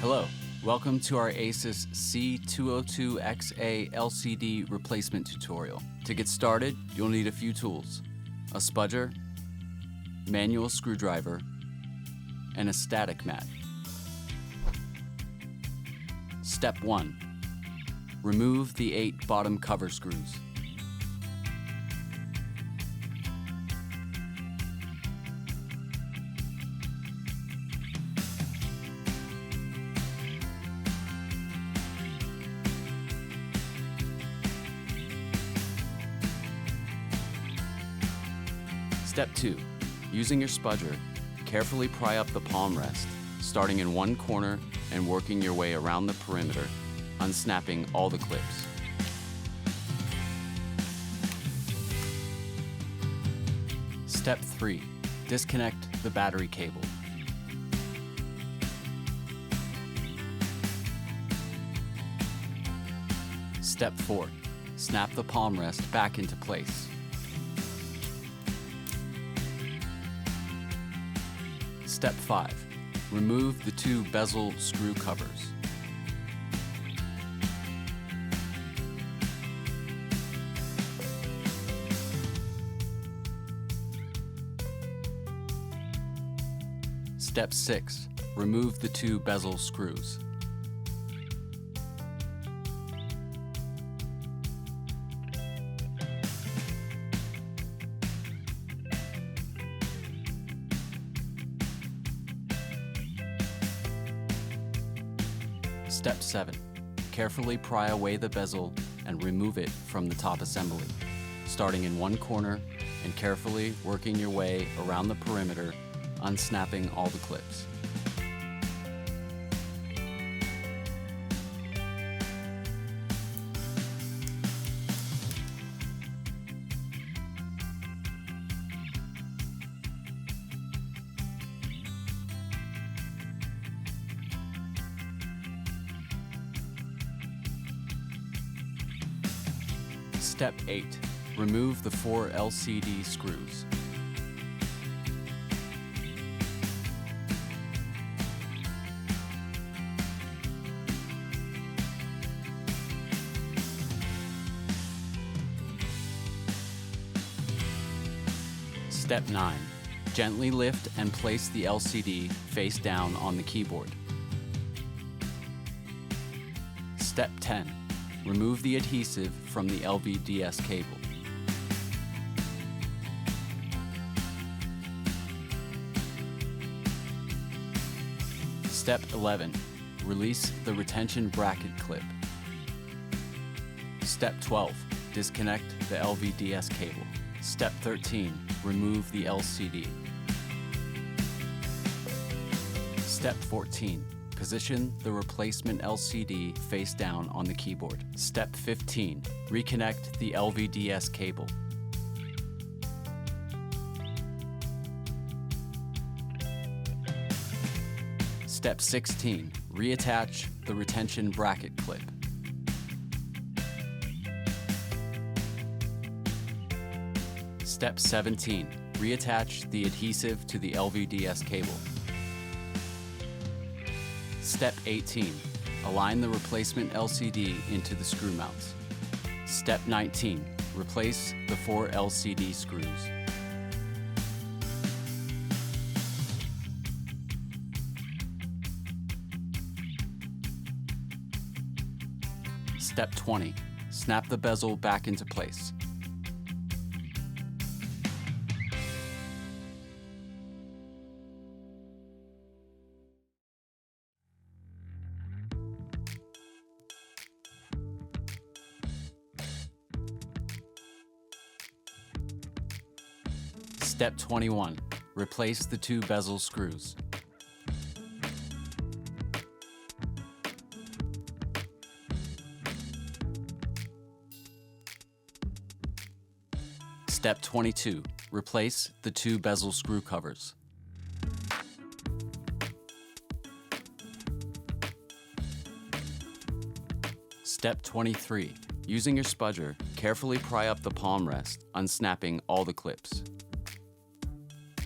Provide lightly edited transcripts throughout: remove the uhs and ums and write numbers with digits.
Hello, welcome to our ASUS C202XA LCD replacement tutorial. To get started, you'll need a few tools: a spudger, manual screwdriver, and a static mat. Step 1. Remove the 8 bottom cover screws. Step 2. Using your spudger, carefully pry up the palm rest, starting in one corner and working your way around the perimeter, unsnapping all the clips. Step 3. Disconnect the battery cable. Step 4. Snap the palm rest back into place. Step 5. Remove the 2 bezel screw covers. Step 6. Remove the 2 bezel screws. Step 7. Carefully pry away the bezel and remove it from the top assembly, starting in one corner and carefully working your way around the perimeter, unsnapping all the clips. Step 8. Remove the 4 LCD screws. Step 9. Gently lift and place the LCD face down on the keyboard. Step 10. Remove the adhesive from the LVDS cable. Step 11. Release the retention bracket clip. Step 12. Disconnect the LVDS cable. Step 13. Remove the LCD. Step 14. Position the replacement LCD face down on the keyboard. Step 15. Reconnect the LVDS cable. Step 16. Reattach the retention bracket clip. Step 17. Reattach the adhesive to the LVDS cable. Step 18. Align the replacement LCD into the screw mounts. Step 19. Replace the 4 LCD screws. Step 20. Snap the bezel back into place. Step 21. Replace the 2 bezel screws. Step 22. Replace the 2 bezel screw covers. Step 23. Using your spudger, carefully pry up the palm rest, unsnapping all the clips.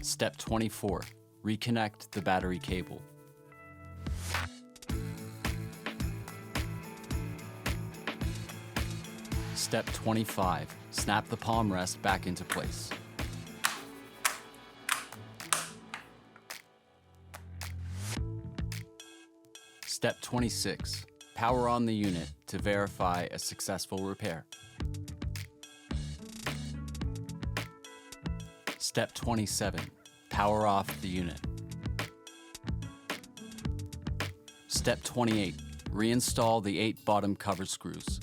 Step 24. Reconnect the battery cable. Step 25, snap the palm rest back into place. Step 26, power on the unit to verify a successful repair. Step 27, power off the unit. Step 28, reinstall the 8 bottom cover screws.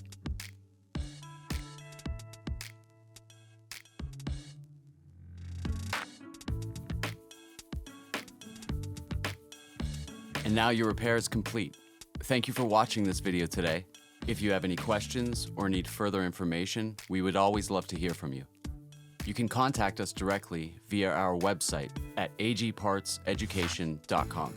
And now your repair is complete. Thank you for watching this video today. If you have any questions or need further information, we would always love to hear from you. You can contact us directly via our website at agpartseducation.com.